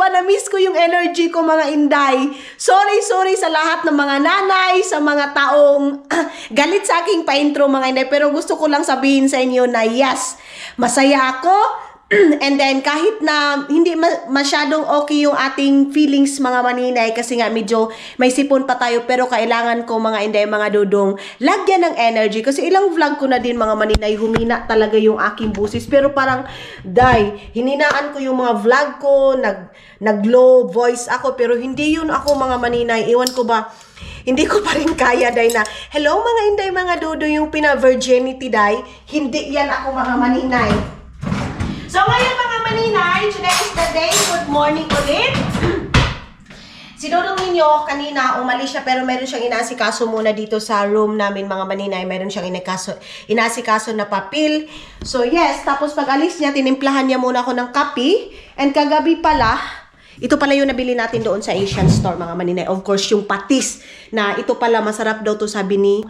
na-miss ko yung energy ko mga inday. Sorry sa lahat ng mga nanay, sa mga taong galit sa aking pa-intro mga inday. Pero gusto ko lang sabihin sa inyo na yes, masaya ako. And then kahit na hindi masyadong okay yung ating feelings mga maninay kasi nga medyo may sipon pa tayo pero kailangan ko mga inday mga dudong lagyan ng energy kasi ilang vlog ko na din mga maninay humina talaga yung aking busis pero parang hininaan ko yung mga vlog ko nag low voice ako pero hindi yun ako mga maninay iwan ko ba hindi ko pa rin kaya na hello mga inday mga dudong yung pina-virginity hindi yan ako mga maninay. So ngayon mga maninay, today is the day. Good morning ulit. Si Dodong ninyo kanina umalis siya pero meron siyang inasikaso muna dito sa room namin mga maninay. Meron siyang inasikaso na papel. So yes, tapos pag alis niya, tinimplahan niya muna ako ng kape. And kagabi pala, ito pala yung nabili natin doon sa Asian store mga maninay. Of course, yung patis na ito pala masarap daw to sabi ni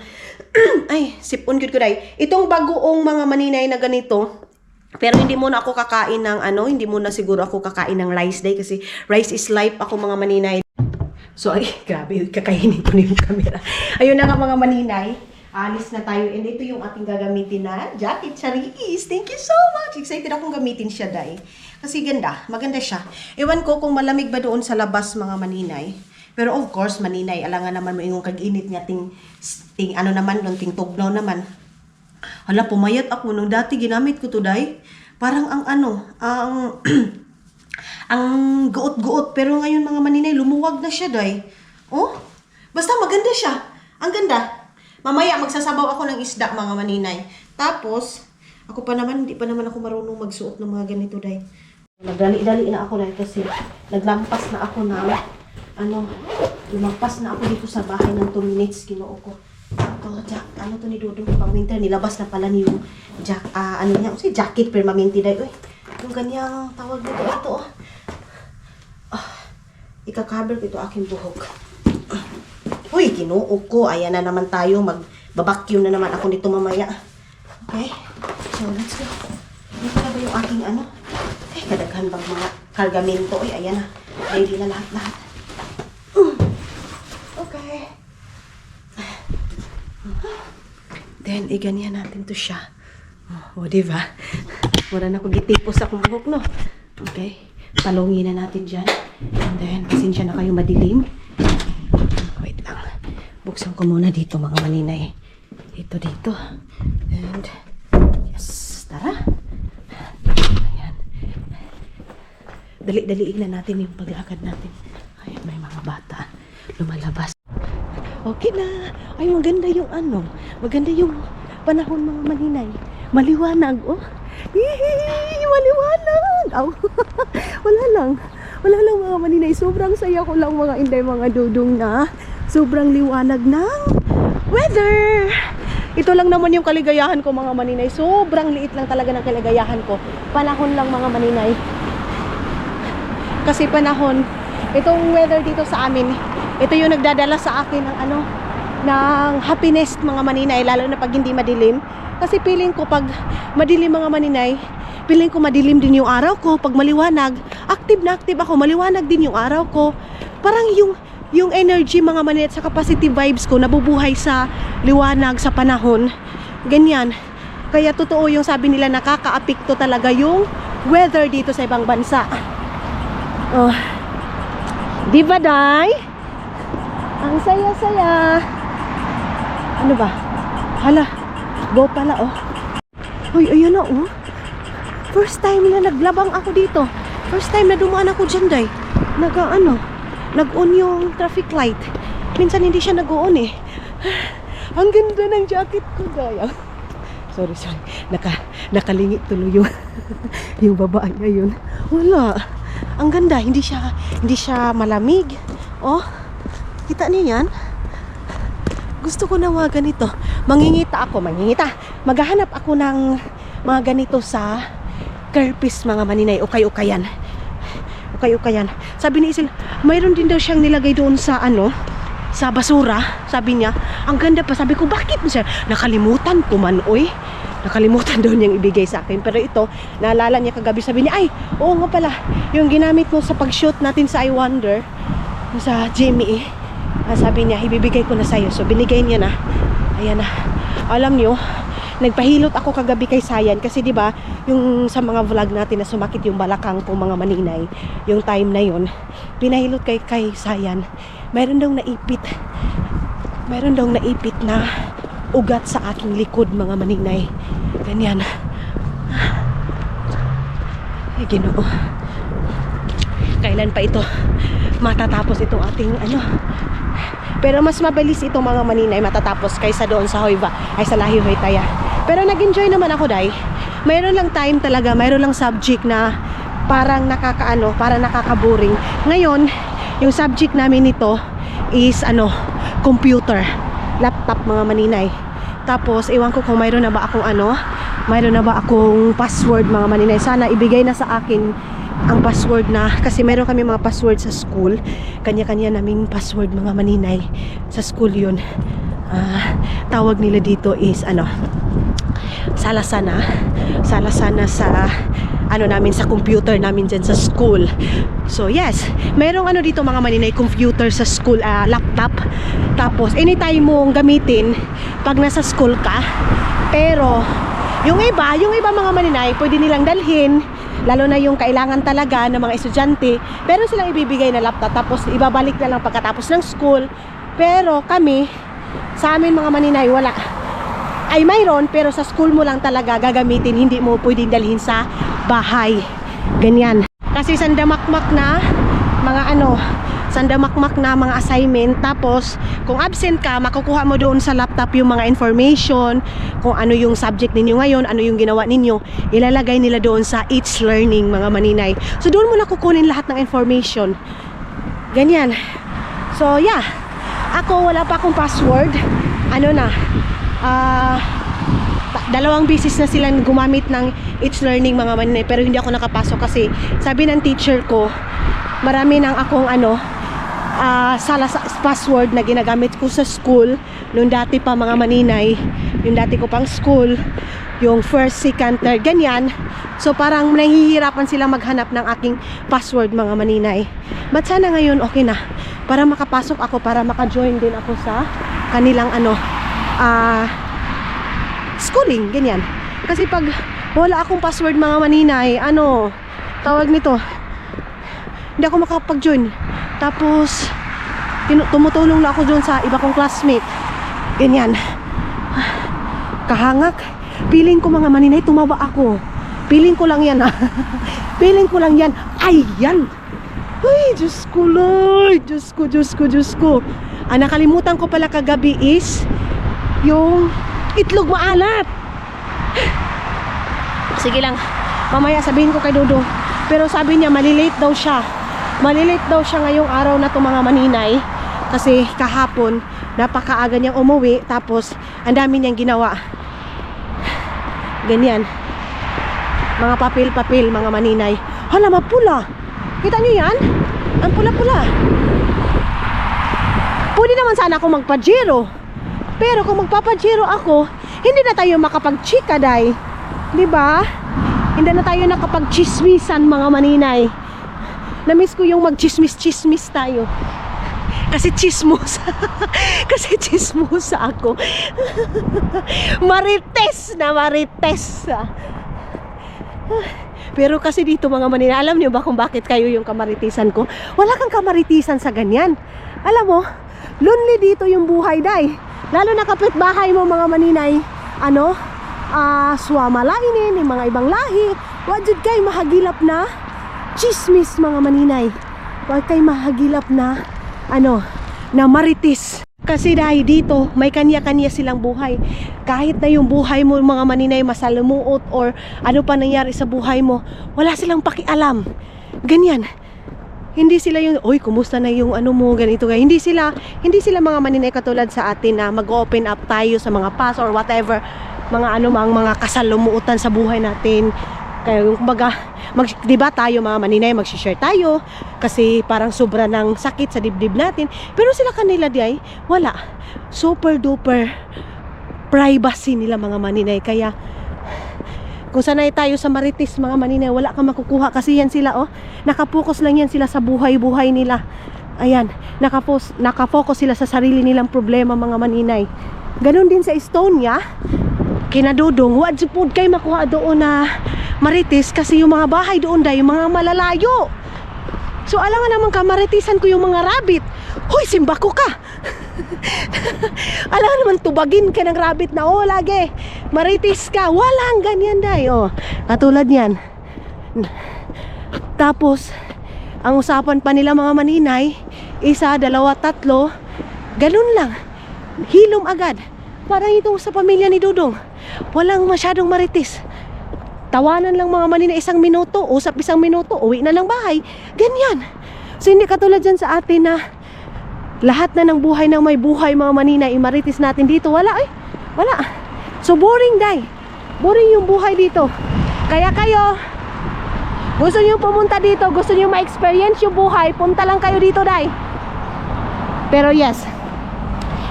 ay, sipon good ko day. Itong bagoong mga maninay na ganito. Pero hindi muna ako kakain ng hindi muna siguro ako kakain ng rice day kasi rice is life ako mga maninay. So ay, grabe, kakainin ko na yung camera. Ayun na nga mga maninay, alis na tayo. And ito yung ating gagamitin na jacket, Charis. Thank you so much. Excited akong gamitin siya, day. Kasi maganda siya. Ewan ko kung malamig ba doon sa labas mga maninay. Pero of course, maninay, alangan naman mo ingong kag-init niya ting ting tugnaw naman. Hala, pumayat ako nung dati ginamit ko to day. Parang ang guot-guot. Pero ngayon mga maninay, lumuwag na siya day. Oh, basta maganda siya. Ang ganda. Mamaya magsasabaw ako ng isda mga maninay. Tapos, ako pa naman, hindi pa naman ako marunong magsuot ng mga ganito day. Nagdali-dali na ako day kasi naglampas na ako na lumagpas na ako dito sa bahay ng 2 minutes ginoo ko. To ni Dodong paminta nilabas na pala ni yung jacket permanente day oy yung ganyang tawag dito ito ika-cover ko ito aking buhok. Uy, ginoo ko, ayan na naman tayo, magbabacuum na naman ako nito mamaya. Okay, so let's go. Dito na ba yung aking kadaghan bang mga kargamento ayan na, ready na lahat. Okay. Then, ganyan natin to siya. O, diba? Wala na ko gitipos sa akong buhok, no? Okay. Talongin na natin dyan. And then, pasensya na kayo madilim. Wait lang. Buksan ko muna dito, mga maninay. Ito dito. And, yes. Tara. Ayan. Dali-daliin na natin yung paglakad natin. Ayan, may mga bata. Lumalabas. Okay na. Ay, maganda yung maganda yung panahon mga maninay. Maliwanag, oh. Yee, maliwanag. Oh. Wala lang mga maninay. Sobrang saya ko lang mga inday, mga dudong na sobrang liwanag ng weather. Ito lang naman yung kaligayahan ko mga maninay. Sobrang liit lang talaga ng kaligayahan ko. Panahon lang mga maninay. Kasi panahon, itong weather dito sa amin, ito yung nagdadala sa akin ng happiness mga maninay, lalo na pag hindi madilim. Kasi feeling ko pag madilim mga maninay, feeling ko madilim din yung araw ko. Pag maliwanag, active na active ako, maliwanag din yung araw ko. Parang yung energy mga maninay at saka positive vibes ko nabubuhay sa liwanag, sa panahon. Ganyan. Kaya totoo yung sabi nila, nakaka-apekto talaga yung weather dito sa ibang bansa. Oh. Diba, day? Ang saya-saya. Ano ba? Hala, go pala, oh. Uy, ayan na, oh. First time na naglabang ako dito. First time na dumaan ako dyan, day. Nag-on yung traffic light. Minsan hindi siya nag-on, eh. Ang ganda ng jacket ko, day. Sorry. Nakalingit tuloy yung babae na yun. Wala. Ang ganda, hindi siya malamig. Oh. Kita niyo yan? Gusto ko na mga ganito. Maghahanap ako ng mga ganito sa Kerpis mga maninay. Okay-ukayan. Sabi ni Isil, mayroon din daw siyang nilagay doon sa sa basura. Sabi niya, ang ganda pa. Sabi ko, bakit mo siya? Nakalimutan ko man, oy. Nakalimutan daw niyang ibigay sa akin. Pero ito, naalala niya kagabi, sabi niya, ay, oo nga pala, yung ginamit mo sa pag-shoot natin sa I Wonder, sa Jimmy, sabi niya, ibibigay ko na sa'yo. So, binigay niya na. Ayan na. Alam niyo, nagpahilot ako kagabi kay Sayan kasi 'di ba, yung sa mga vlog natin na sumakit yung balakang ko mga maninay, yung time na yon, pinahilot kay Sayan. Mayroon daw naipit. Mayroon daw naipit na ugat sa aking likod mga maninay. Ganyan. Ay, Ginoo. Kailan pa ito matatapos itong ating ano? Pero mas mabilis ito mga maninay matatapos kaysa doon sa Hoyva ay sa Lahi Hoytaya. Pero nag-enjoy naman ako, day. Mayroon lang time talaga, mayroon lang subject na parang nakakaano, parang nakakaboring. Ngayon, yung subject namin nito is ano, computer, laptop mga maninay. Tapos, ewan ko kung mayroon na ba akong ano, mayroon na ba akong password mga maninay. Sana ibigay na sa akin ang password na, kasi meron kami mga password sa school, kanya-kanya naming password mga maninay sa school yun. Tawag nila dito is ano, salasana sa ano namin, sa computer namin dyan sa school. So yes, merong ano dito mga maninay, computer sa school, laptop. Tapos anytime mong gamitin pag nasa school ka. Pero yung iba mga maninay, pwede nilang dalhin, lalo na yung kailangan talaga ng mga estudyante, pero silang ibibigay na laptop, tapos ibabalik na lang pagkatapos ng school. Pero kami, sa amin mga maninay, wala. Ay mayroon, pero sa school mo lang talaga gagamitin, hindi mo pwedeng dalhin sa bahay. Ganyan. Kasi sandamakmak na mga ano, sandamakmak na mga assignment. Tapos kung absent ka, makukuha mo doon sa laptop yung mga information, kung ano yung subject ninyo ngayon, ano yung ginawa ninyo, ilalagay nila doon sa It's Learning mga maninay. So doon mo na kukunin lahat ng information. Ganyan. So yeah, ako wala pa akong password. Ano na, dalawang beses na silang gumamit ng It's Learning mga maninay, pero hindi ako nakapasok kasi sabi ng teacher ko, marami nang akong ano, password na ginagamit ko sa school noong dati pa mga maninay, yung dati ko pang school, yung first, second, third, ganyan. So parang nahihirapan silang maghanap ng aking password mga maninay. But sana ngayon okay na, para makapasok ako, para maka-join din ako sa kanilang ano, schooling, ganyan. Kasi pag wala akong password mga maninay, ano tawag nito, hindi ako makapag-join. Tapos tumutulong lang ako doon sa iba kong classmate, ganyan. Kahangak. Feeling ko mga maninay, tumawa ako. Feeling ko lang yan. Feeling ko lang yan. Ay, yan. Ay, Diyos ko, Lord. Diyos ko. Nakalimutan ko pala kagabi is yung itlog maalat. Sige lang, mamaya sabihin ko kay Dudong. Pero sabi niya malilate daw siya. Malilate daw siya ngayong araw na to mga maninay. Kasi kahapon napakaaga niyang umuwi, tapos ang dami niyang ginawa. Ganyan. Mga papel mga maninay. Hala, mapula. Kita niyo yan? Ang pula-pula. Pwede naman sana ako magpa-zero. Pero kung magpapa-zero ako, hindi na tayo makapag-chika, day. Diba? Hindi na tayo nakapag-chismisan mga maninay. Namiss ko yung mag-chismis tayo. Kasi chismosa. Kasi chismosa ako. Marites. Pero kasi dito mga maninay, alam niyo ba kung bakit kayo yung kamaritisan ko? Wala kang kamaritisan sa ganyan. Alam mo, lonely dito yung buhay, day. Lalo na kapitbahay mo mga maninay, ano, swama lainin, yung mga ibang lahi. Wajud kay mahagilap na chismis mga maninay. Wajud kay mahagilap na ano, na maritis. Kasi dahil dito, may kanya-kanya silang buhay. Kahit na yung buhay mo mga maninay masalimuot or ano pa nangyari sa buhay mo, wala silang pakialam. Ganyan. Hindi sila yung, oy, kumusta na yung ano mo, ganito. Hindi sila mga maninay katulad sa atin na mag-open up tayo sa mga past or whatever, mga ano mga kasalumuutan sa buhay natin. Kaya yung kumbaga, diba tayo mga maninay, mag-share tayo kasi parang sobra ng sakit sa dibdib natin. Pero sila kanila di ay wala. Super duper privacy nila mga maninay. Kaya Kung sanay tayo sa Marites mga maninay, wala kang makukuha kasi yan sila oh. Nakapokus lang yan sila sa buhay-buhay nila. Ayan, nakafocus sila sa sarili nilang problema mga maninay. Ganon din sa Estonia, kinadudong, wad pud kay makuha doon na Marites kasi yung mga bahay doon dahil yung mga malalayo. So alam nga naman ka, Maritisan ko yung mga rabbit. Hoy, simba ko ka. Alam naman, tubagin ka ng rabbit na oh, lagi Marites ka, walang ganyan day oh. Katulad yan. Tapos ang usapan pa nila mga maninay, isa, dalawa, tatlo, ganun lang, hilom agad. Parang ito sa pamilya ni Dudong, walang masyadong Marites. Tawanan lang mga maninay, 1 minuto, usap 1 minuto, uwi na ng bahay. Ganyan. So hindi katulad dyan sa atin na lahat na ng buhay ng may buhay mga maninay, Marites natin dito, wala eh. Wala. So boring day. Boring yung buhay dito. Kaya kayo, gusto nyo pumunta dito, gusto nyo ma-experience yung buhay, punta lang kayo dito day. Pero yes,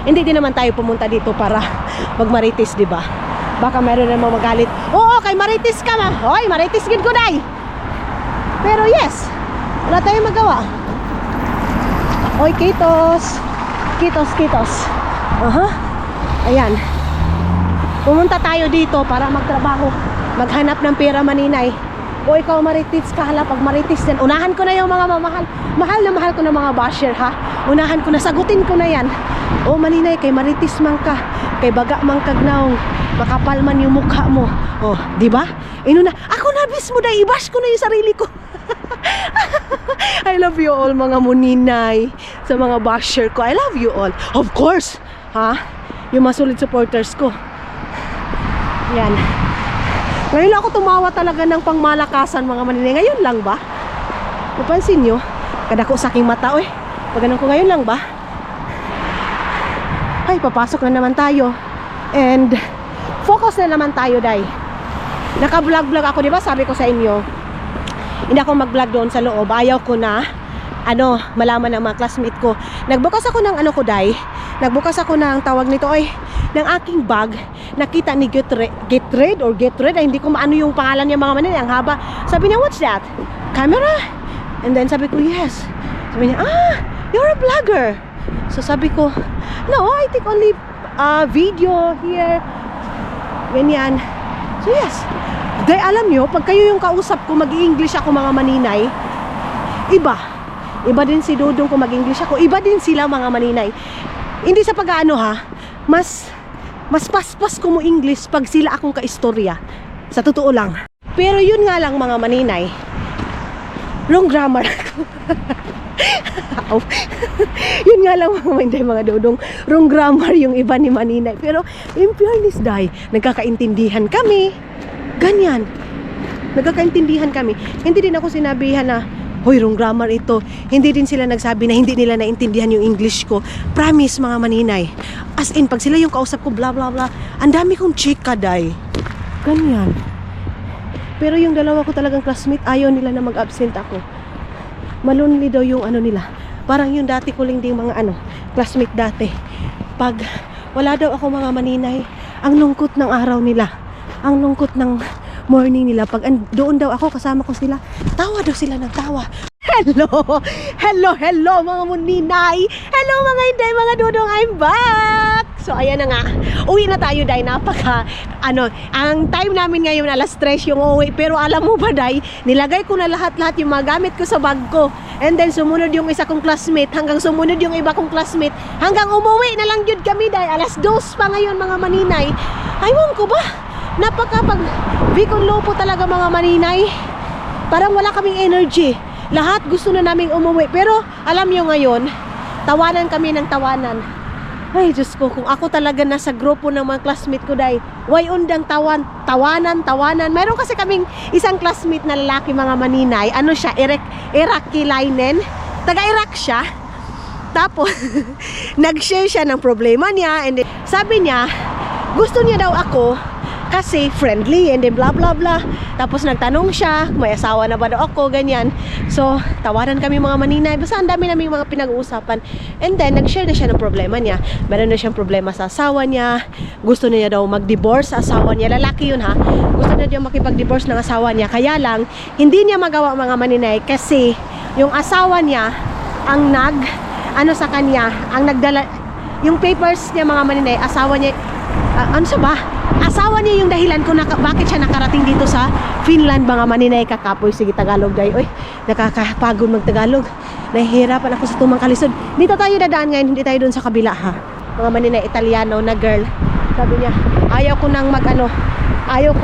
hindi din naman tayo pumunta dito para mag-Marites, di ba? Baka meron namang magalit. Oo, kay Marites ka ma. Hoy, Marites gid ko day. Pero yes, wala tayong magawa. Oy, kitos. Kitos. Ayan. Pumunta tayo dito para magtrabaho, maghanap ng pera maninay. O ikaw Marites ka, hala, pag Marites din, unahan ko na yung mga mamahal. Mahal na mahal ko na mga basher ha. Unahan ko na, sagutin ko na yan. O maninay, kay Marites man ka, kay baga man kagnaong, makapal man yung mukha mo. O, di ba? Inuna, ako na mismo na, i-bash ko na yung sarili ko. I love you all mga muninay, sa mga basher ko. I love you all. Of course, ha? Yung mga solid supporters ko. Yan. Ngayon lang ako tumawa talaga ng pangmalakasan mga maninay. Ngayon lang ba? Napansin nyo? Kadako sa aking mata, oy. Pag ganun ko ngayon lang ba? Ay, papasok na naman tayo. And focus na naman tayo, day. Naka-vlog ako, di ba? Sabi ko sa inyo, hindi ako mag-vlog doon sa loob. Ayaw ko na malaman ng mga classmate ko. Nagbukas ako ng ko, day. Nagbukas ako ng tawag nito, oy, ng aking bag. Nakita ni Gatorade or Gatorade, ay hindi ko maano yung pangalan niya mga maninay, ang haba. Sabi niya, what's that? Camera? And then sabi ko, yes. Sabi niya, you're a vlogger. So sabi ko, no, I take only video here. Ganyan. So yes. Dahil alam nyo, pag kayo yung kausap ko, mag-i-English ako mga maninay, iba din si Dudong kung mag-English ako, iba din sila mga maninay. Hindi sa pag-ano ha, mas paspas ko mo English pag sila akong kaistorya. Sa totoo lang. Pero yun nga lang mga maninay, wrong grammar ako. Yun nga lang mga maninay, mga Dudong, wrong grammar yung iba ni maninay. Pero in fairness, day, nagkakaintindihan kami. Ganyan. Nagkakaintindihan kami. Hindi din ako sinabihan na, hoy, wrong grammar ito. Hindi din sila nagsabi na hindi nila naintindihan yung English ko. Promise mga maninay. As in, pag sila yung kausap ko, blah blah blah, ang dami kong chika, day. Ganyan. Pero yung dalawa ko talagang classmate, ayaw nila na mag-absent ako. Malunli daw yung nila. Parang yung dati ko lang ding mga classmate dati. Pag wala daw ako mga maninay, ang lungkot ng araw nila. Ang lungkot ng morning nila. Pag doon daw ako, kasama ko sila, tawa daw sila ng tawa. Hello mga muninay. Hello mga Inday, mga Dudong, I'm back. So ayan na nga, uwi na tayo, day. Napaka ang time namin ngayon alas 3 yung uwi. Pero alam mo ba, day, nilagay ko na lahat-lahat yung mga gamit ko sa bag ko. And then sumunod yung isa kong classmate, hanggang sumunod yung iba kong classmate, hanggang umuwi na lang yun kami, day. Alas 2 pa ngayon mga maninay. Aywan ko ba, napakapag Bicol Lopo talaga mga maninay. Parang wala kaming energy. Lahat gusto na naming umuwi. Pero alam nyo ngayon, tawanan kami ng tawanan. Ay Diyos ko, kung ako talaga nasa grupo ng mga classmate ko, day, way undang tawanan. Mayroon kasi kaming isang classmate na lalaki mga maninay. Ano siya, Iraqi Lainen. Taga-Iraq siya. Tapos nag-share siya ng problema niya. And then, sabi niya, gusto niya daw ako kasi friendly and then blah blah blah. Tapos nagtanong siya, may asawa na ba daw ako, ganyan. So, tawaran kami mga maninay. Basta ang dami naming mga pinag-uusapan. And then, nag-share na siya ng problema niya. Meron na siyang problema sa asawa niya. Gusto niya daw mag-divorce sa asawa niya. Lalaki yun ha. Gusto niya daw makipag-divorce ng asawa niya. Kaya lang, hindi niya magawa mga maninay kasi yung asawa niya ang sa kanya, ang nagdala, yung papers niya mga maninay, asawa niya, asawa niya yung dahilan kung bakit siya nakarating dito sa Finland mga maninay. Kakapoy, sige Tagalog day. Oy, nakakapagod mag-Tagalog. Nahihirapan ako sa tumang kalisod. Dito tayo dadaan ngayon, hindi tayo dun sa kabila ha. Mga maninay, Italiano na girl. Sabi niya, ayaw ko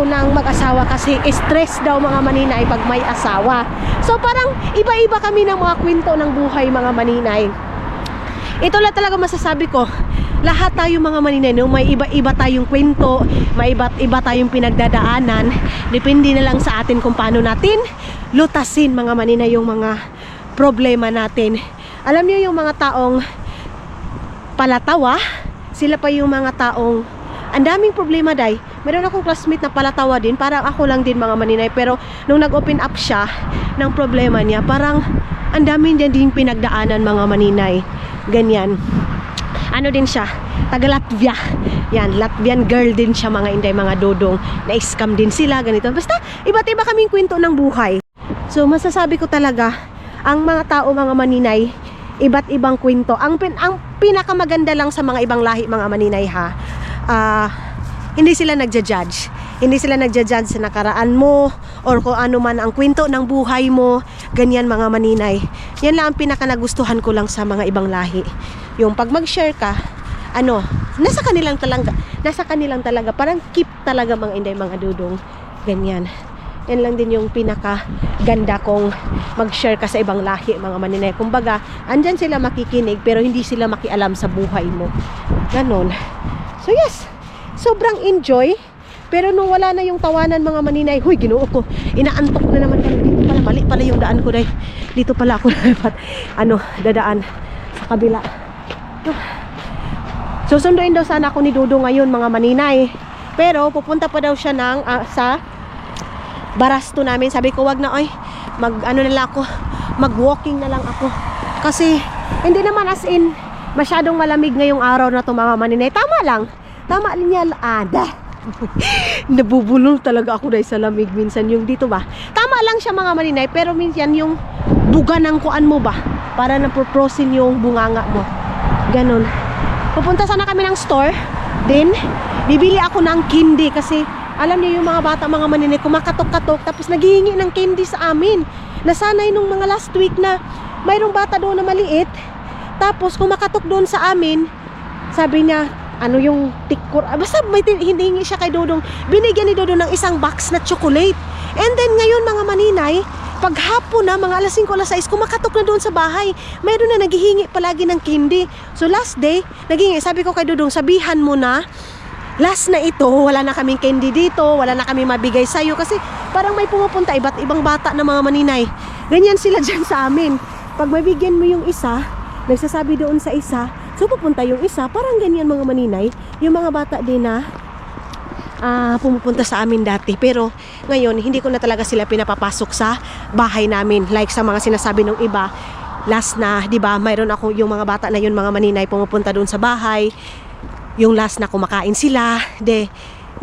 nang mag-asawa kasi stress daw mga maninay pag may asawa. So parang iba-iba kami ng mga kwento ng buhay mga maninay. Ito lang talaga masasabi ko. Lahat tayo mga maninay, no? May iba-iba tayong kwento, may iba tayong pinagdadaanan. Depende na lang sa atin kung paano natin lutasin mga maninay yung mga problema natin. Alam niyo yung mga taong palatawa, sila pa yung mga taong ang daming problema day. Meron akong classmate na palatawa din, parang ako lang din mga maninay. Pero nung nag-open up siya ng problema niya, parang ang daming din pinagdaanan mga maninay. Ganyan. Ano din siya, taga Latvia. Yan, Latvian girl din siya mga inday, mga dodong. Na-scam din sila, ganito. Basta, iba't iba kaming kwento ng buhay. So, masasabi ko talaga, ang mga tao, mga maninay, iba't ibang kwento. Ang pinakamaganda lang sa mga ibang lahi, mga maninay ha, hindi sila nagja-judge. Hindi sila nagja-judge sa nakaraan mo or kung ano man ang kwento ng buhay mo. Ganyan mga maninay. Yan lang ang pinaka nagustuhan ko lang sa mga ibang lahi. Yung pag mag-share ka, nasa kanilang talaga, parang keep talaga mga inday, mga dudong. Ganyan. Yan lang din yung pinaka ganda kong mag-share ka sa ibang lahi, mga maninay. Kumbaga, andyan sila makikinig pero hindi sila makialam sa buhay mo. Ganon. So yes, sobrang enjoy. Pero nung wala na yung tawanan mga maninay, huy, Ginoo ko, inaantok na naman kami. Dito pala, mali pala yung daan ko dahil dito pala ako dapat dadaan sa kabila. Susunduin daw sana ako ni Dodo ngayon mga maninay. Pero pupunta pa daw siya sa barasto namin. Sabi ko wag na, mag-walking na lang ako. Kasi hindi naman as in masyadong malamig ngayong araw na to mga maninay. Tama lang. Tama linya. Nabubulol talaga ako dahil sa lamig minsan yung dito ba. Tama lang siya mga maninay, pero minsan yung buga ng kuan mo ba para napoprosin yung bunganga mo. Ganon. Pupunta sana kami ng store. Then, bibili ako ng candy kasi alam niyo yung mga bata, mga maninay, kumakatok-katok tapos naghihingi ng candy sa amin. Nasanay nung mga last week na mayroong bata doon na maliit. Tapos kumakatok doon sa amin. Sabi niya, yung tikkur. Basta may hiningi siya kay Dodong. Binigyan ni Dodong ng isang box na chocolate. And then ngayon mga maninay, pag hapon na, mga alas 5, alas 6, kumakatok na doon sa bahay. Mayroon na naghihingi palagi ng candy. So last day, naghingi. Sabi ko kay Dodong, sabihan mo na, last na ito, wala na kaming candy dito, wala na kaming mabigay sa'yo. Kasi parang may pumupunta, iba't ibang bata na mga maninay. Ganyan sila dyan sa amin. Pag mabigyan mo yung isa, nagsasabi doon sa isa, so pupunta yung isa. Parang ganyan mga maninay. Yung mga bata din na pumupunta sa amin dati. Pero ngayon, hindi ko na talaga sila pinapapasok sa bahay namin. Like sa mga sinasabi ng iba, last na, di ba, mayroon ako yung mga bata na yun, mga maninay, pumupunta doon sa bahay. Yung last na kumakain sila.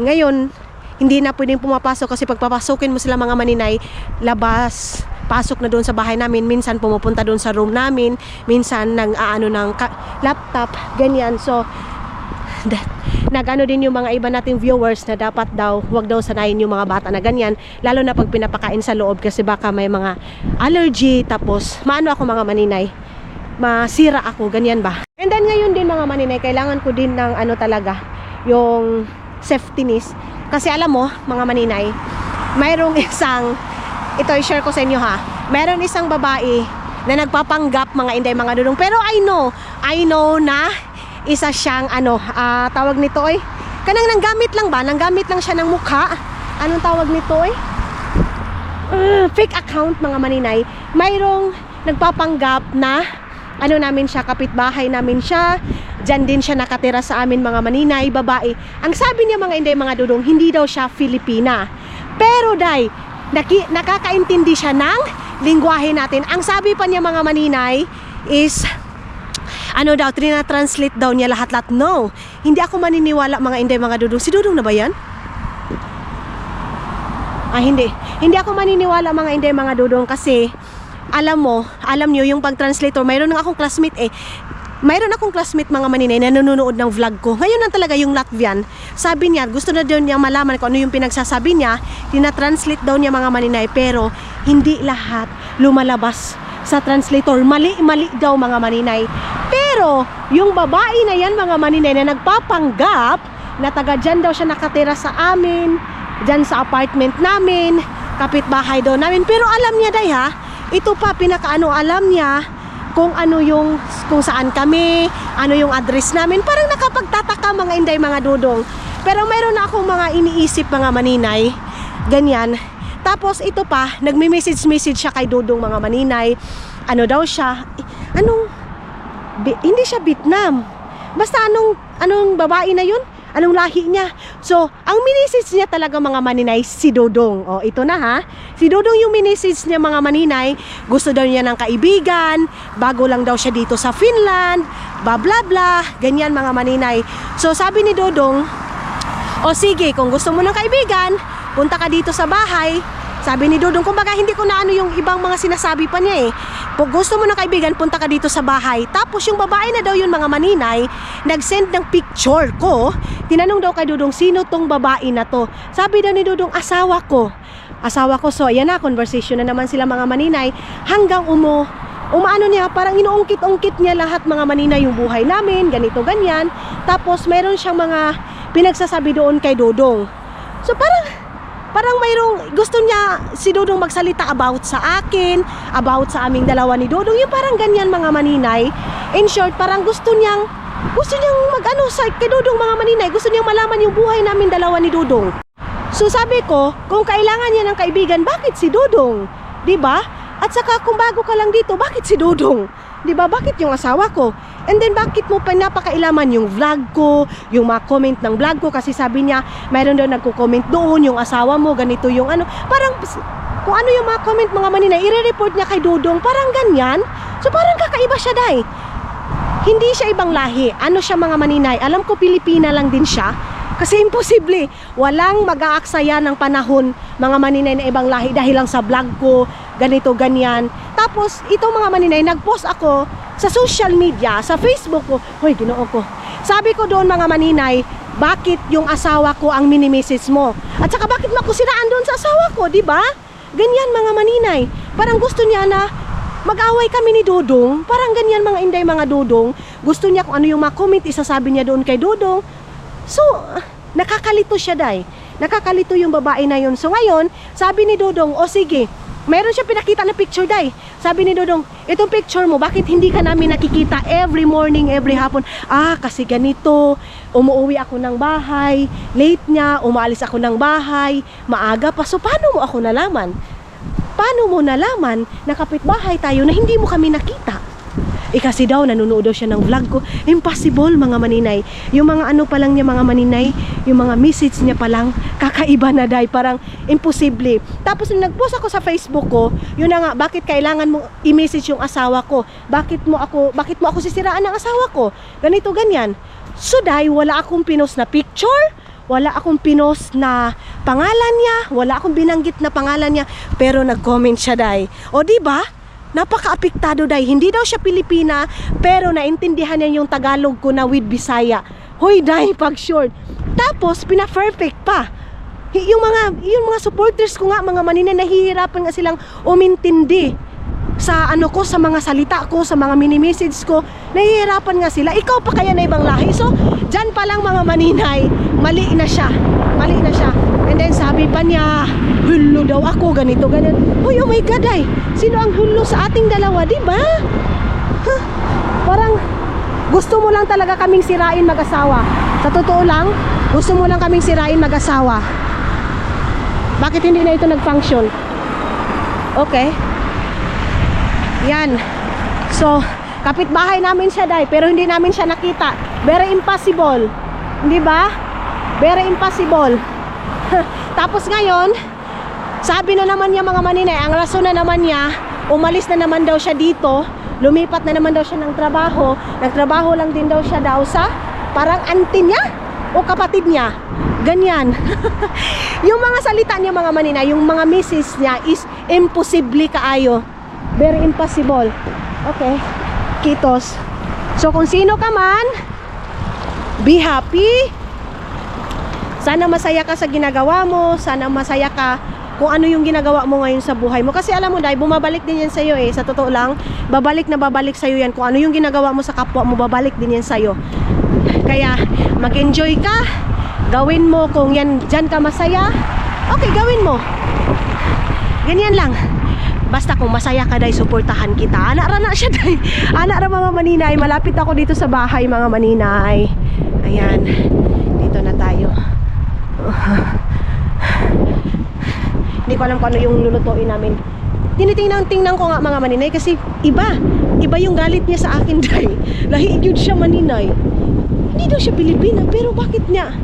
Ngayon, hindi na pwedeng pumapasok kasi pag papasukin mo sila mga maninay, labas, pasok na doon sa bahay namin. Minsan pumupunta doon sa room namin. Minsan ng laptop, ganyan. So, nagano din yung mga iba nating viewers na dapat daw, wag daw sanayin yung mga bata na ganyan. Lalo na pag pinapakain sa loob kasi baka may mga allergy. Tapos, maano ako mga maninay, masira ako, ganyan ba. And then ngayon din mga maninay, kailangan ko din ng talaga, yung safetyness. Kasi alam mo, mga maninay, mayroong isang, ito i-share ko sa inyo ha, mayroong isang babae na nagpapanggap mga inday, mga dudong. Pero I know na isa siyang tawag nito kanang nanggamit lang ba? Nanggamit lang siya ng mukha. Anong tawag nito fake account mga maninay. Mayroong nagpapanggap na namin siya, kapitbahay namin siya, Diyan din siya nakatira sa amin mga maninay, babae. Ang sabi niya mga Inday, mga dudong, hindi daw siya Filipina. Pero day, nakakaintindi siya ng lingwahe natin. Ang sabi pa niya mga maninay is, ano daw, translate daw niya lahat-lahat. No, hindi ako maniniwala mga Inday, mga dudong. Si Dudong na ba yan? Hindi ako maniniwala mga Inday, mga dudong, kasi alam nyo yung pag-translator, mayroon akong classmate mga maninay na nanonood ng vlog ko. Ngayon na talaga yung Latvian. Sabi niya, gusto na daw niya malaman kung ano yung pinagsasabi niya. Tina-translate daw niya mga maninay, pero hindi lahat lumalabas sa translator. Mali daw mga maninay. Pero yung babae na yan mga maninay na nagpapanggap na taga dyan daw siya nakatira sa amin, dyan sa apartment namin, kapitbahay daw namin. Pero alam niya day ha, ito pa alam niya kung saan kami, ano yung address namin. Parang nakapagtataka mga Inday, mga dudong. Pero mayroon na akong mga iniisip mga maninay, ganyan. Tapos ito pa, nagme-message siya kay Dudong mga maninay. Ano daw siya? Hindi siya Vietnam. Basta anong babae na yun? Anong lahi niya? So, ang message niya talaga mga maninay, si Dudong. O, ito na ha. Si Dudong yung message niya mga maninay. Gusto daw niya ng kaibigan. Bago lang daw siya dito sa Finland. Blah blah blah. Ganyan mga maninay. So, sabi ni Dudong, o sige, kung gusto mo ng kaibigan, punta ka dito sa bahay. Sabi ni Dudong, kumbaga hindi ko na yung ibang mga sinasabi pa niya eh. Kung gusto mo ng kaibigan, punta ka dito sa bahay. Tapos yung babae na daw yun mga maninay, nag-send ng picture ko. Tinanong daw kay Dudong, sino tong babae na to? Sabi daw ni Dudong, asawa ko. So ayan na, conversation na naman sila mga maninay. Hanggang umaano niya, parang inuungkit-ungkit niya lahat mga maninay yung buhay namin, ganito, ganyan. Tapos mayroon siyang mga pinagsasabi doon kay Dudong. So parang mayroong gusto niya si Dudong magsalita about sa akin, about sa aming dalawa ni Dudong. Yung parang ganyan mga maninay. In short, parang gusto niyang mag-ano sa kay Dudong mga maninay. Gusto niyang malaman yung buhay namin dalawa ni Dudong. So sabi ko, kung kailangan niya ng kaibigan, bakit si Dudong? 'Di ba? At saka kung bago ka lang dito, bakit si Dudong? 'Di ba? Bakit yung asawa ko? And then bakit mo pa napakailaman yung vlog ko, yung mga comment ng vlog ko? Kasi sabi niya, mayroon daw nagko-comment doon, yung asawa mo, ganito yung parang kung ano yung mga comment mga maninay, i-report niya kay Dudong, parang ganyan. So parang kakaiba siya day. Hindi siya ibang lahi. Ano siya mga maninay? Alam ko Pilipina lang din siya. Kasi imposible, walang mag-aaksaya ng panahon mga maninay na ibang lahi dahil lang sa vlog ko, ganito, ganyan. Tapos, itong mga maninay, nag-post ako sa social media, sa Facebook ko. Hoy, Ginoo ko. Sabi ko doon mga maninay, bakit yung asawa ko ang mini-message mo? At saka bakit mo ako siraan doon sa asawa ko, di ba? Ganyan mga maninay. Parang gusto niya na mag-away kami ni Dudong. Parang ganyan mga Inday, mga Dudong. Gusto niya kung ano yung mga comment, isasabi niya doon kay Dudong. So, nakakalito siya day. Nakakalito yung babae na yun. So ngayon, sabi ni Dudong, o sige, mayroon siya pinakita na picture day. Sabi ni Dudong, itong picture mo, bakit hindi ka namin nakikita every morning, every hapon? Kasi ganito, umuwi ako ng bahay, late niya, umaalis ako ng bahay, maaga pa. So paano mo ako nalaman? Paano mo nalaman na kapitbahay tayo na hindi mo kami nakita? Kasi daw, nanonood daw siya ng vlog ko. Impossible mga maninay. Yung mga pa lang niya mga maninay, yung mga message niya pa lang, kakaiba na day. Parang imposible. Tapos nung nag-post ako sa Facebook ko, yun na nga, bakit kailangan mo i-message yung asawa ko? Bakit mo ako sisiraan ng asawa ko? Ganito, ganyan. So day, wala akong pinost na picture, wala akong pinost na pangalan niya, wala akong binanggit na pangalan niya, pero nag-comment siya day. O diba? Napaka-apektado day. Hindi daw siya Pilipina, pero naintindihan niya yung Tagalog ko na with Bisaya. Hoy day, pag short. Tapos pina-perfect pa. Yung mga supporters ko nga, mga maninay, nahihirapan nga silang umintindi sa sa mga salita ko, sa mga mini-message ko. Nahihirapan nga sila. Ikaw pa kaya na ibang lahi. So, dyan pa lang mga maninay, mali na siya. And then sabi pa niya, hulo daw ako, ganito, ganyan. Hoy, oh my God ay, sino ang hulo sa ating dalawa, di ba? Parang gusto mo lang talaga kaming sirain mag-asawa. Sa totoo lang, gusto mo lang kaming sirain mag-asawa. Bakit hindi na ito nag-function? Okay. Yan. So, Kapitbahay namin siya, day, pero hindi namin siya nakita. Very impossible. Hindi ba? Very impossible. Tapos ngayon, sabi na naman niya mga maninay, ang rason na naman niya, umalis na naman daw siya dito, lumipat na naman daw siya ng trabaho. Nagtrabaho lang din daw siya daw sa parang auntie niya o kapatid niya. Ganyan. Yung mga salita niya mga maninay, yung mga misis niya is imposible kaayo. Very impossible. Okay. Kitos. So kung sino ka man, be happy. Sana masaya ka sa ginagawa mo. Sana masaya ka kung ano yung ginagawa mo ngayon sa buhay mo. Kasi alam mo, dahil bumabalik din yan sa'yo eh. Sa totoo lang, babalik na babalik sa'yo yan. Kung ano yung ginagawa mo sa kapwa mo, babalik din yan sa'yo. Kaya mag-enjoy ka. Gawin mo kung yan, dyan ka masaya. Okay, gawin mo. Ganyan lang. Basta kung masaya ka, day, suportahan kita. Anak ra na siya, day. Anak ra mga maninay. Malapit ako dito sa bahay, mga maninay. Ayan. Dito na tayo. Hindi ko alam kung ano yung lulutuin namin. Tinitingnan ko nga mga maninay kasi iba yung galit niya sa akin, day. Lahi yun siya maninay. Hindi daw siya Pilipina, pero bakit niya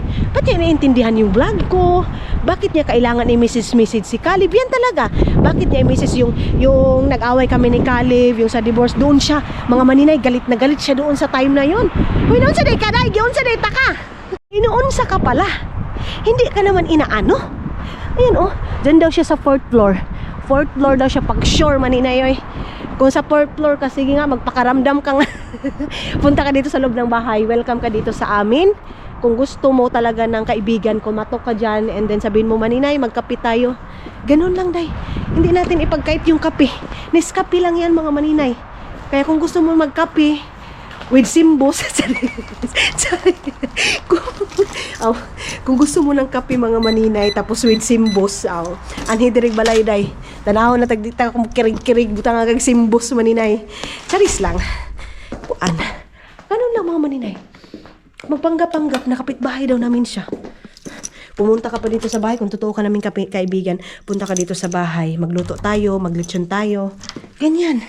naiintindihan yung vlog ko? Bakit niya kailangan i-message si Caleb? Yan talaga. Bakit niya i-message yung nag-away kami ni Caleb, yung sa divorce, doon siya. Mga maninay, galit na galit siya doon sa time na yun. Uy, noon sa day ka, day, giyon sa day ta ka. Inuunsa ka pala. Hindi ka naman inaano. Ayun oh, dyan daw siya sa 4th floor. 4th floor daw siya pag sure maninay oy. Kung sa 4th floor ka, sige nga, magpakaramdam ka nga. Punta ka dito sa loob ng bahay. Welcome ka dito sa amin. Kung gusto mo talaga ng kaibigan ko, matok ka dyan. And then sabihin mo, maninay, magkape tayo. Ganun lang, day. Hindi natin ipagkait yung kape. Nescafe lang yan, mga maninay. Kaya kung gusto mo magkape, with simbos. Kung gusto mo ng kape, mga maninay, tapos with simbos, anhidirig balay, day. Tanaw na tagdita kung kirig-kirig, butang agag simbos, maninay. Charis lang. Puan. Ganun lang, mga maninay. Magpanggap-panggap na kapitbahay daw namin siya. Pumunta ka pa dito sa bahay kung totoo ka naming kaibigan. Punta ka dito sa bahay, magluto tayo, maglechon tayo. Ganyan.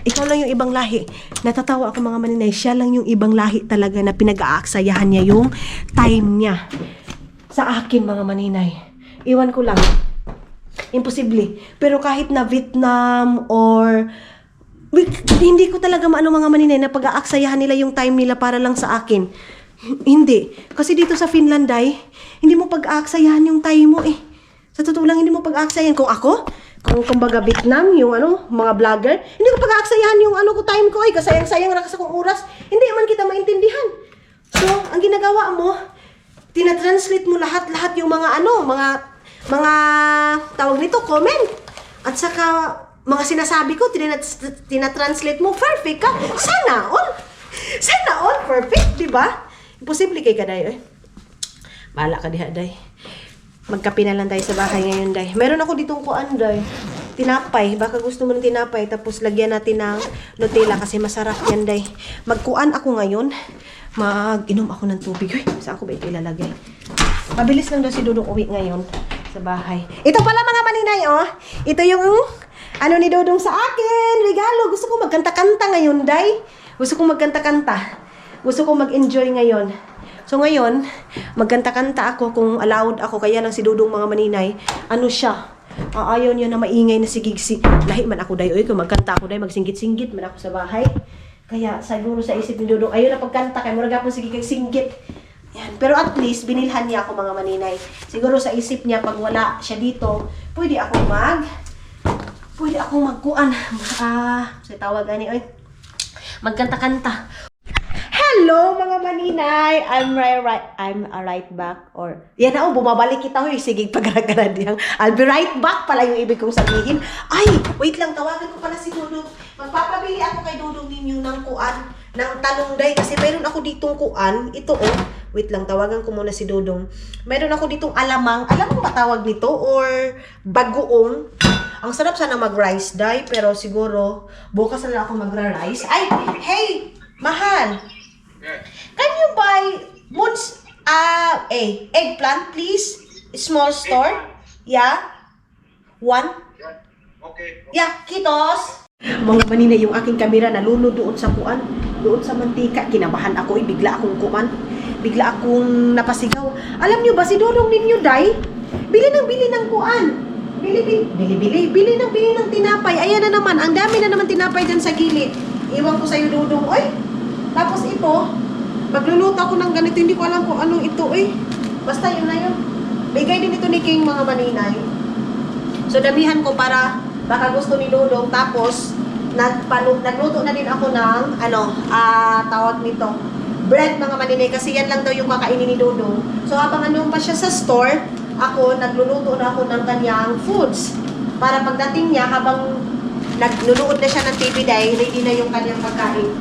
Ikaw lang yung ibang lahi. Natatawa ako mga maninay. Siya lang yung ibang lahi talaga na pinag-aaksayahan niya yung time niya. Sa akin mga maninay. Iwan ko lang. Imposible. Pero kahit na Vietnam or hindi ko talaga maano mga maninay na pag-aaksayahan nila yung time nila para lang sa akin. Hindi. Kasi dito sa Finland, ay, hindi mo pag-aaksayahan yung time mo eh. Sa totoo lang, hindi mo pag-aaksayahan. Kung ako, kung kumbaga Vietnam, yung mga vlogger, hindi ko pag-aaksayahan yung ko time ko ay kasayang-sayang rakas akong oras. Hindi man kita maintindihan. So, ang ginagawa mo, tinatranslate mo lahat-lahat yung mga mga tawag nito, comment. At saka, mga sinasabi ko, tinatranslate mo, perfect ka. Sana all perfect, di ba? Imposible kay kaday, eh. Bahala ka diha, day. Magkape na lang tayo sa bahay ngayon, day. Meron ako ditong kuan, day. Tinapay. Baka gusto mo ng tinapay, tapos lagyan natin ng Nutella kasi masarap yan, day. Magkuan ako ngayon. Mag-inom ako ng tubig. Uy, saan ko ba ito ilalagay? Mabilis lang daw si Dudong uwi ngayon sa bahay. Ito pala mga maninay, oh. Ito yung ni Dudong sa akin. Regalo. Gusto ko magkanta-kanta ngayon, day. Gusto ko magkanta-kanta. Gusto ko mag-enjoy ngayon. So ngayon, magkanta-kanta ako kung allowed ako. Kaya lang si Dudong mga maninay, siya? Ayaw niya na maingay na sigigsi. Lahi man ako, day. Uy, kung magkanta ako, day, magsinggit-singgit man ako sa bahay. Kaya siguro sa isip ni Dudong, ayaw na pagkanta. Kaya maragapon sige kay singgit. Yan. Pero at least, binilhan niya ako mga maninay. Siguro sa isip niya, pag wala siya dito, pwede akong magkuan. Sa tawag gani, oy. Magkanta-kanta. Hello mga maninay. I'm right back. Or, yan na, bumabalik kita. Hoy, sige, pag-gara-gara diyang. I'll be right back pala yung ibig kong sabihin. Ay, wait lang, tawagan ko pala si Dudong. Magpapabili ako kay Dudong ninyo ng kuan, ng talong, day. Kasi mayroon ako ditong kuan. Ito, oh. Wait lang, tawagan ko muna si Dudong. Mayroon ako ditong alamang. Alamang ba tawag nito? Or bagoong. Ang sarap sana mag-rice, day. Pero siguro, bukas na lang ako magra-rice. Ay, hey, mahal. Can you buy eggplant, please? Small store. Yeah. One. Okay. Yeah, kitos. Mga manina yung aking kamera nalunod doon sa kuan, doon sa mantika. Kinabahan ako, bigla akong kuman. Bigla akong napasigaw. Alam niyo ba si Dodong ninyo, Day? Bili ng kuan. Bili ng tinapay. Ayan na naman, ang dami na naman tinapay dyan sa gilid. Iwan ko sa'yo, Dodong. Oy! Tapos ito, magluluto ako ng ganito, hindi ko alam kung anong ito, basta yun na yun. Bigay din ito ni King, mga maninay. So, damihan ko para baka gusto ni Dodong. Tapos, nagluto na din ako ng, tawag nito, bread, mga maninay, kasi yan lang daw yung kakainin ni Dodong. So, habang ano pa siya sa store, ako, nagluluto na ako ng kanyang foods. Para pagdating niya, habang nagnunood na siya ng TV Day, ready na yung kanyang pagkain.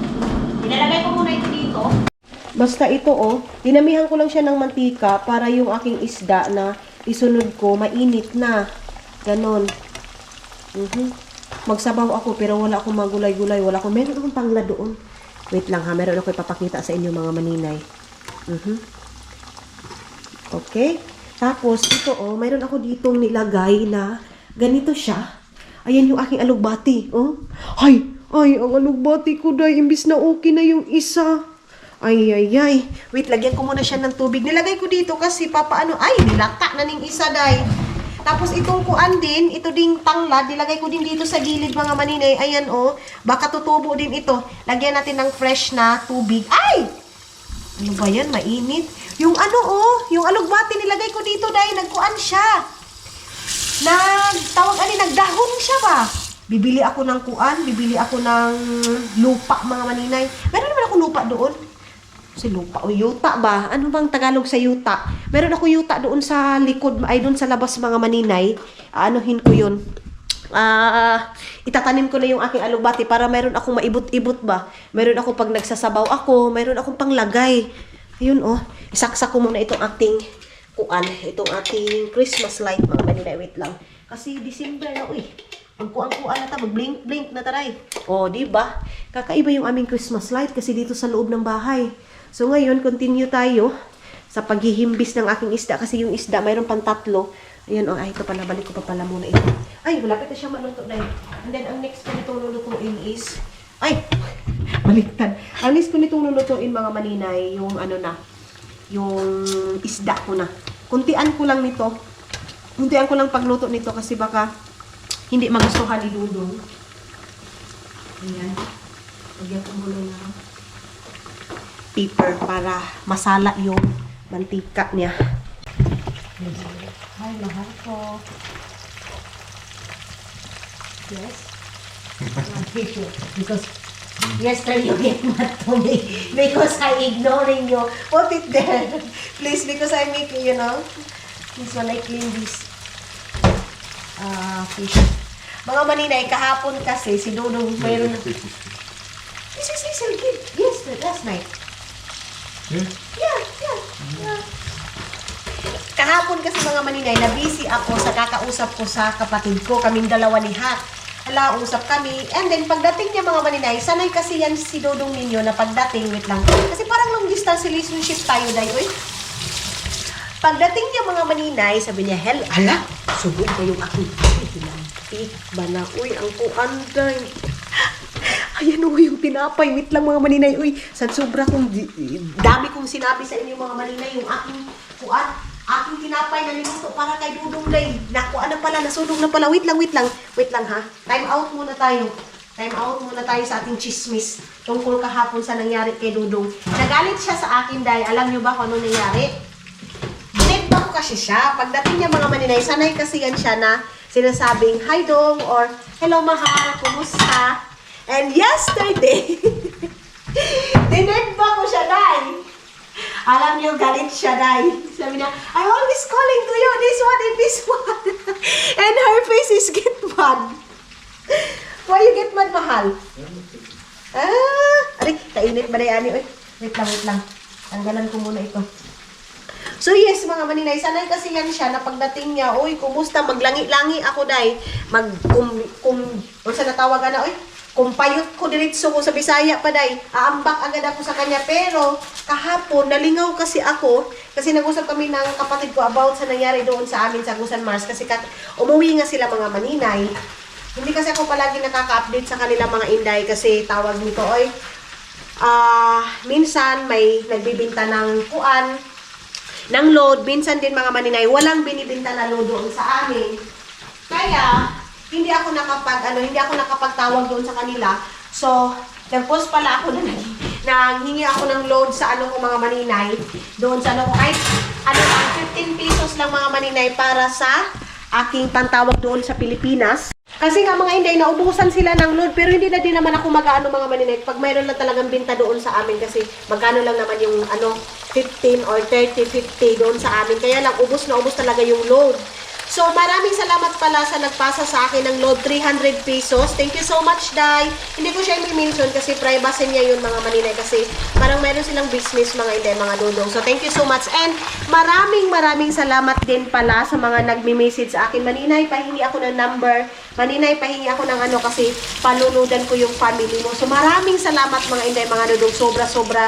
Nilalagay ko muna ito dito. Basta ito, dinamihan ko lang siya ng mantika para yung aking isda na isunod ko, mainit na. Ganon. Magsabaw ako pero wala akong magulay-gulay. Meron akong pangla doon. Wait lang ha, meron ako ipapakita sa inyo, mga maninay. Okay. Tapos, ito mayroon ako ditong nilagay na ganito siya. Ayan yung aking alugbati. Ay, ang alugbati ko, Day. Imbis na okay na yung isa. Ay. Wait, lagyan ko muna siya ng tubig. Nilagay ko dito kasi nilata na ning isa, Day. Tapos itong kuan din, ito ding tanglad, nilagay ko din dito sa gilid, mga maninay. Ayan, baka tutubo din ito. Lagyan natin ng fresh na tubig. Ay! Ano ba yan? Mainit. Yung yung alugbati nilagay ko dito, Day, nagkuan siya. Nagdahon siya ba? Bibili ako ng kuan, bibili ako ng lupa, mga maninay. Meron naman ako lupa doon. Si lupa o yuta ba? Ano bang Tagalog sa yuta? Meron ako yuta doon sa likod, doon sa labas, mga maninay. Anuhin ko yun. Itatanim ko na yung aking alugbati para meron akong maibot-ibot ba. Meron ako pag nagsasabaw ako, meron akong panglagay. Ayun isaksak ko muna itong ating itong ating Christmas light, mga maninay. Wait lang. Kasi December na, ang kuang-kuan na ta, mag-blink-blink na taray. Di ba? Kakaiba yung aming Christmas light kasi dito sa loob ng bahay. So ngayon, continue tayo sa paghihimbis ng aking isda kasi yung isda, mayroon pang 3. Ayan, ito pala, balik ko pa pala muna ito. Ay, malapit na siya maluto, Day. And then, ang next ko nitong lulutuin is, baliktad. Ang next ko nitong lulutuin, mga maninay, yung yung isda ko na. Kuntian ko lang pagluto nito kasi baka hindi magustuhan ni Dudong. Ayan. Lagyan ko muna ng paper para masala yung mantika niya. Hi, mahal ko. Yes? Because yesterday you get mad to me because I ignoring you. Put it there. Please, because I make, this one I clean this fish. Mga maninay, kahapon kasi si Dudong mayroon na... This is Hazel kid. Yes, last night. Yeah. Kahapon kasi, mga maninay, na busy ako sa kakausap ko sa kapatid ko. Kaming dalawa ni Hak. Usap kami. And then, pagdating niya, mga maninay, sanay kasi yan si Dodong ninyo na pagdating, wait lang. Kasi parang long distance relationship tayo, Day. Pagdating niya, mga maninay, sabi niya, subod na yung aking pinampik ba na, ang kuanday. Ayan yung tinapay. Wait lang, mga maninay. Sobra dami kong sinabi sa inyo, mga maninay, yung aking tinapay na niluto para kay Dudong, Day. Nasunog na pala. Wait lang ha. Time out muna tayo sa ating chismis tungkol kahapon sa nangyari kay Dudong. Nagalit siya sa akin, Day. Alam niyo ba kung ano nangyari? Binigba ko kasi siya. Pagdating niya, mga maninay, sanay kasi yan siya na sinasabing, hi Dong, or hello mahal, kumusta? And yesterday, dinedba ko siya, Day. Alam niyo, galit siya, Day. Sabi niya, I always calling to you, this one and this one. And her face is get mad. Why you get mad, mahal? Kainit ba, Day, Ani? Wait lang. Tanggalan ko muna ito. So yes, mga maninay, sanay kasi yan siya na pagdating niya, kumusta, maglangi-langi ako, Day. Sa natawagan na, kumpayot ko diretso ko sa Bisaya pa, Day. Aambak agad ako sa kanya. Pero kahapon, nalingaw kasi ako. Kasi nag-usap kami ng kapatid ko about sa nangyari doon sa amin sa Agusan Mars. Kasi umuwi nga sila, mga maninay. Hindi kasi ako palagi nakaka-update sa kanila mga inday kasi tawag nito oy. Minsan may nagbibinta ng kuan, ng load. Minsan din mga maninay, walang binibinta na load doon sa amin. Kaya, hindi ako nakapagtawag doon sa kanila. So, nag-post pala ako na nanghingi ako ng load sa ano ko mga maninay. Doon sa ano ko, kahit ano lang, 15 pesos lang mga maninay para sa aking pantawag doon sa Pilipinas. Kasi nga mga inday, naubusan sila ng load, pero hindi na din naman ako mag-ano mga maninay. Pag mayroon lang talagang binta doon sa amin kasi magkano lang naman yung ano, 15 or 30, 50 doon sa amin. Kaya lang, ubos na ubos talaga yung load. So, maraming salamat pala sa nagpasa sa akin ng load, 300 pesos. Thank you so much, Day. Hindi ko siya i-mention kasi privacy niya yun, mga maninay. Kasi parang meron silang business, mga inday, mga dudong. So, thank you so much. And maraming salamat din pala sa mga nagme-message sa akin. Maninay, pahingi ako ng number. Maninay, pahingi ako ng ano kasi palunudan ko yung family mo. So, maraming salamat, mga inday, mga dudong. Sobra-sobra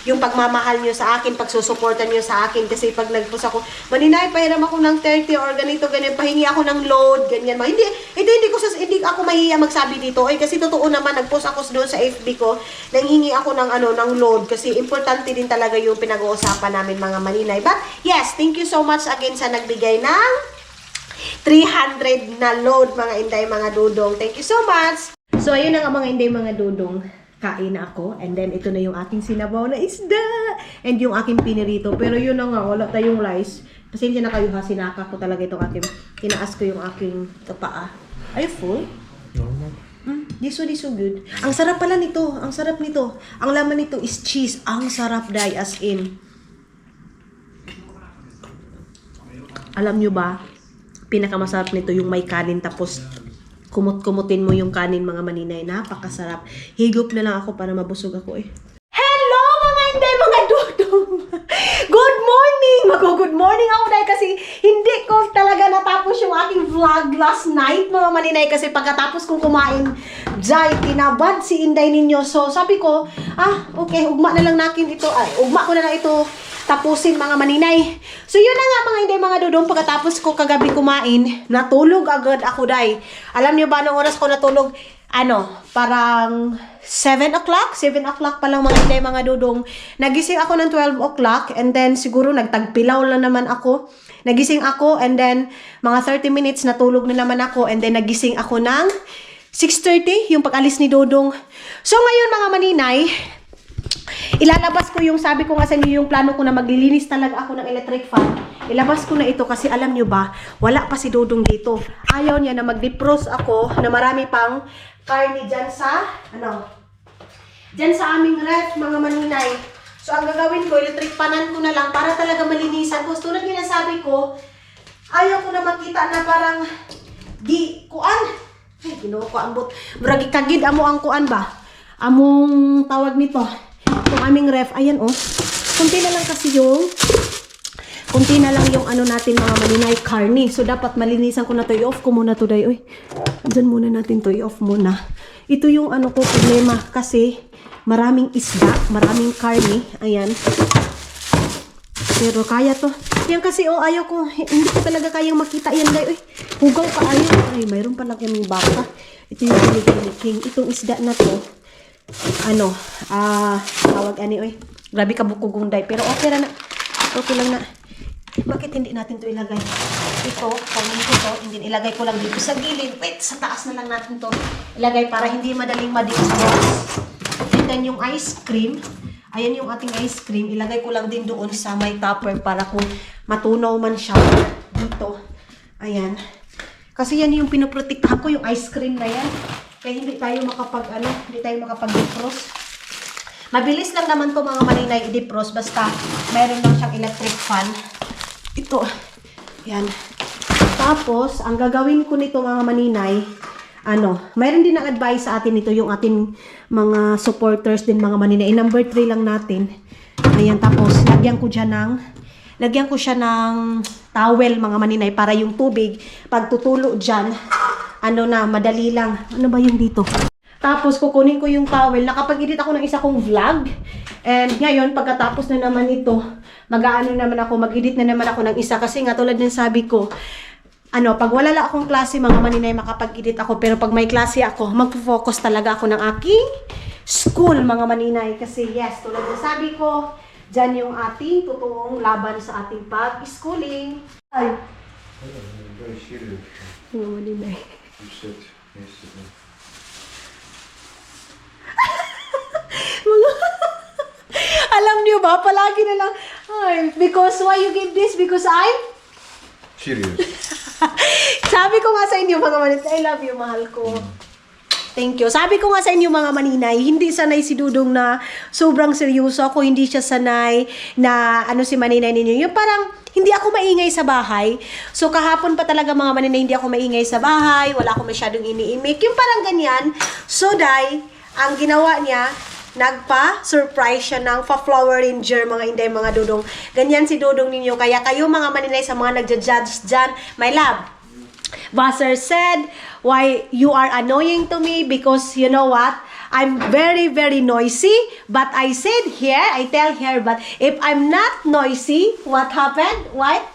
yung pagmamahal nyo sa akin, pagsusuportan nyo sa akin. Kasi pag nag-post ako, Maninay, pahiram ako ng 30 or ganito, ganyan, pahingi ako ng load, ganyan. Hindi ako mahiya magsabi dito. Ay, kasi totoo naman, nag-post ako doon sa FB ko, nanghingi ako ng, ng load. Kasi importante din talaga yung pinag-uusapan namin, mga Maninay. But, yes, thank you so much again sa nagbigay ng 300 na load, mga inday, mga dudong. Thank you so much! So, ayun na nga mga inday, mga dudong. Kain na ako. And then, ito na yung aking sinabaw na isda. And yung aking pinirito. Pero yun na nga, wala tayong rice. Pasensya na kayo ha, sinaka ko talaga itong aking, tinaas ko yung aking paa. Are you full? Normal. This one is so good. Ang sarap pala nito. Ang sarap nito. Ang laman nito is cheese. Ang sarap, Day, as in. Alam nyo ba, pinakamasarap nito yung may kanin tapos kumut-kumutin mo yung kanin, mga maninay. Napakasarap. Higop na lang ako para mabusog ako eh. Hello mga inday, mga dudong! Good morning! Mag-good morning ako dahil kasi hindi ko talaga natapos yung aking vlog last night, mga maninay. Kasi pagkatapos kong kumain, jay, tinabad si inday ninyo. So sabi ko, okay, ugma na lang natin ito. Ugma ko na lang ito tapusin, mga maninay. So yun na nga mga inday, mga dudong, pagkatapos ko kagabi kumain, natulog agad ako, Day. Alam niyo ba anong oras ko natulog? Parang 7 o'clock? 7 o'clock pa lang, mga inday, mga dudong. Nagising ako ng 12 o'clock and then siguro nagtagpilaw lang naman ako. Nagising ako and then mga 30 minutes natulog na naman ako and then nagising ako ng 6:30 yung pag-alis ni Dodong. So ngayon mga maninay, ilalabas ko yung sabi ko nga sa inyo yung plano ko na maglilinis talaga ako ng electric fan. Ilabas ko na ito kasi alam nyo ba, wala pa si Dodong dito. Ayaw niya na mag-defrost ako na marami pang karne dyan sa, dyan sa aming ref, mga maninay. So ang gagawin ko, electric fanan ko na lang para talaga malinisan ko. Tulad yung nasabi ko, ayaw ko na makita na parang kuan. Ay, kinuha ko ambot. Murag kagid amo ang kuan ba? Among tawag nito. Itong aming ref, ayan kunti na lang kasi kunti na lang yung natin, mga maninay, karne. So dapat malinisan ko na to. I-off ko muna to, Day. Uy, dyan muna natin to, i-off muna. Ito yung ko problema kasi maraming isda, maraming karne. Ayan. Pero kaya to. Yan kasi ayaw ko, hindi ko talaga kayang makita yan, Day. Uy, hugaw pa ayaw. Ay, mayroon pala kaming baka. Ito yung kinikilig. Itong isda na to, tawag oy. Grabe ka bukugong, Day. Pero okay na. Okay lang na. Bakit hindi natin to ilagay? Ito, kanin ko to, hindi ilagay ko lang dito sa gilid. Wait, sa taas na lang natin to ilagay para hindi madaling ma-dispose. And then yung ice cream, ayan yung ating ice cream, ilagay ko lang din doon sa may tupper para kung matunaw man siya dito. Ayan. Kasi yan yung pinoprotektahan ko, yung ice cream na yan. Kaya hindi tayo makapag-defrost. Mabilis lang naman to, mga maninay, i-defrost basta mayroon lang siyang electric fan. Ito. Yan. Tapos, ang gagawin ko nito, mga maninay, mayroon din ang advice sa atin ito, yung ating mga supporters din, mga maninay. Number 3 lang natin. Ayan, tapos, lagyan ko siya ng towel, mga maninay, para yung tubig, pag tutulo dyan, madali lang. Ano ba yung dito? Tapos, kukunin ko yung towel. Nakapag-edit ako ng isa kong vlog. And ngayon, pagkatapos na naman ito, mag-edit na naman ako ng isa. Kasi nga, tulad ng sabi ko, pag wala lang akong klase, mga maninay, makapag-edit ako. Pero pag may klase ako, magpo-focus talaga ako ng aking school, mga maninay. Kasi yes, tulad na sabi ko, dyan yung ating totoong laban sa ating pag-schooling. Ay. Very serious. Mga maninay. You said yesterday. Alam niyo ba, palagi na lang, because why you give this? Because I'm? Serious. Sabi ko nga sa inyo, mga maninay, I love you, mahal ko. Thank you. Sabi ko nga sa inyo, mga maninay, hindi sanay si Dudong na sobrang seryoso ako, hindi siya sanay na si maninay ninyo. Yung parang, hindi ako maingay sa bahay. So, kahapon pa talaga, mga maninay, hindi ako maingay sa bahay, wala akong masyadong iniimik. Yung parang ganyan. So, ang ginawa niya, nagpa-surprise siya ng pa-flower ranger, mga inday, mga Dudong. Ganyan si Dudong ninyo. Kaya kayo, mga maninay, sa mga nagja-judge dyan, my love, Buzzer said, why you are annoying to me because you know what? I'm very, very noisy. But I said here, I tell her, but if I'm not noisy, what happened? What?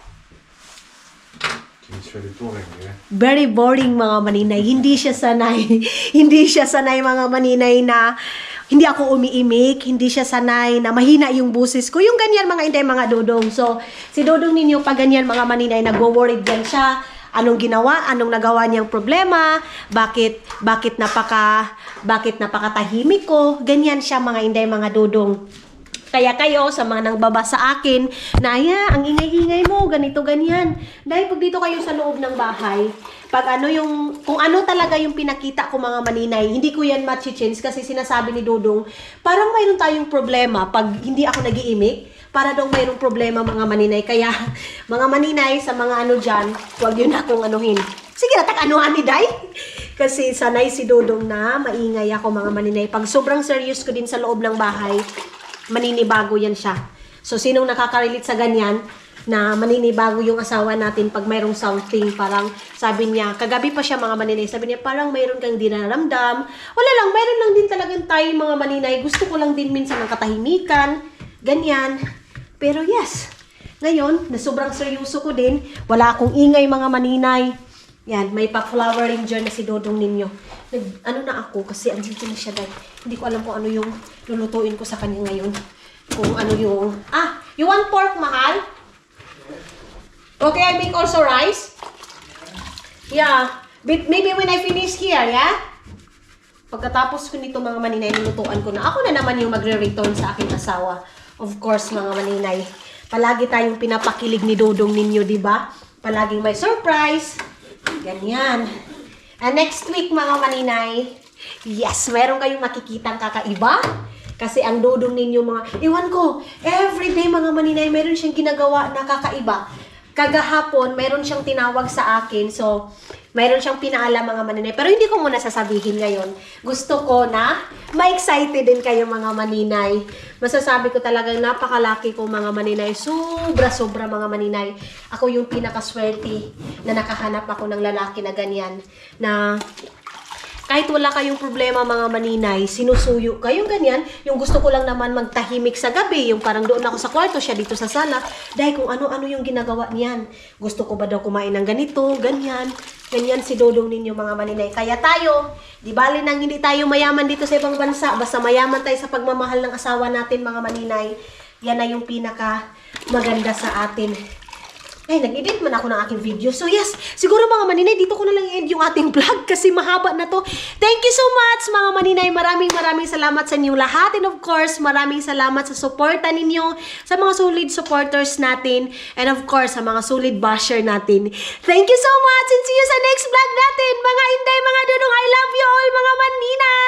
It's very boring, yeah? Very boring, mga maninay. Hindi siya sanay. Hindi siya sanay, mga maninay, na hindi ako umiimik. Hindi siya sanay na mahina yung busis ko. Yung ganyan, mga inday, mga Dudong. So, si Dudong ninyo, pag ganyan, mga maninay, nagwo-worried yan siya. Anong ginawa? Anong nagawa niyang problema? Bakit napakatahimik ko? Ganyan siya, mga inday, mga Dudong. Kaya kayo, sa mga nangbaba sa akin, na ang ingay-ingay mo, ganito, ganyan. Dahil pag dito kayo sa loob ng bahay, kung ano talaga yung pinakita ko, mga maninay, hindi ko yan match-change kasi sinasabi ni Dudong, parang mayroon tayong problema pag hindi ako nag-iimik. Para daw mayroong problema, mga maninay. Kaya, mga maninay, sa mga dyan, huwag yun akong anuhin. Sige, anuhan ni Day. Kasi sanay si Dudong na maingay ako, mga maninay. Pag sobrang serious ko din sa loob ng bahay, maninibago yan siya. So, sinong nakaka-relate sa ganyan, na maninibago yung asawa natin pag mayroong something, parang sabi niya, kagabi pa siya, mga maninay, sabi niya, parang mayroon kang dinaramdam. Wala lang, mayroon lang din talagang tayo, mga maninay. Gusto ko lang din minsan ng katahimikan. Ganyan. Pero yes, ngayon, na sobrang seryoso ko din, wala akong ingay, mga maninay. Yan, may pa-flower ranger na si Dudong ninyo. Na ako, kasi andito na siya dahil. Hindi ko alam kung ano yung lulutuin ko sa kanya ngayon. Kung ano yung... you want pork, mahal? Okay, I make also rice? Yeah. But maybe when I finish here, yeah? Pagkatapos ko nito, mga maninay, lulutuan ko na. Ako na naman yung magre-return sa aking asawa. Of course, mga maninay. Palagi tayong pinapakilig ni Dudong ninyo, di ba? Palaging may surprise. Ganyan. And next week, mga maninay, yes, meron kayong makikitang kakaiba. Kasi ang Dudong ninyo, iwan ko, everyday, mga maninay, meron siyang ginagawa na kakaiba. Kagahapon, meron siyang tinawag sa akin. So, meron siyang pinaalam, mga maninay. Pero hindi ko muna sasabihin ngayon. Gusto ko na ma-excited din kayo, mga maninay. Masasabi ko talagang napakalaki ko, mga maninay. Sobra-sobra, mga maninay. Ako yung pinakaswerte na nakahanap ako ng lalaki na ganyan. Na kahit wala kayong problema, mga maninay, sinusuyo kayong ganyan. Yung gusto ko lang naman magtahimik sa gabi, yung parang doon ako sa kwarto, siya dito sa sala. Dahil kung ano-ano yung ginagawa niyan. Gusto ko ba daw kumain ng ganito, ganyan. Ganyan si Dudong ninyo, mga maninay. Kaya tayo, di bali nang hindi tayo mayaman dito sa ibang bansa, basta mayaman tayo sa pagmamahal ng asawa natin, mga maninay. Yan na yung pinaka maganda sa atin. Ay, nag-edit man ako ng aking video. So yes, siguro, mga maninay, dito ko na lang i-end yung ating vlog kasi mahaba na to. Thank you so much, mga maninay. Maraming salamat sa inyong lahat. And of course, maraming salamat sa suporta ninyo, sa mga solid supporters natin, and of course, sa mga solid basher natin. Thank you so much and see you sa next vlog natin. Mga inday, mga Dudong, I love you all, mga maninay!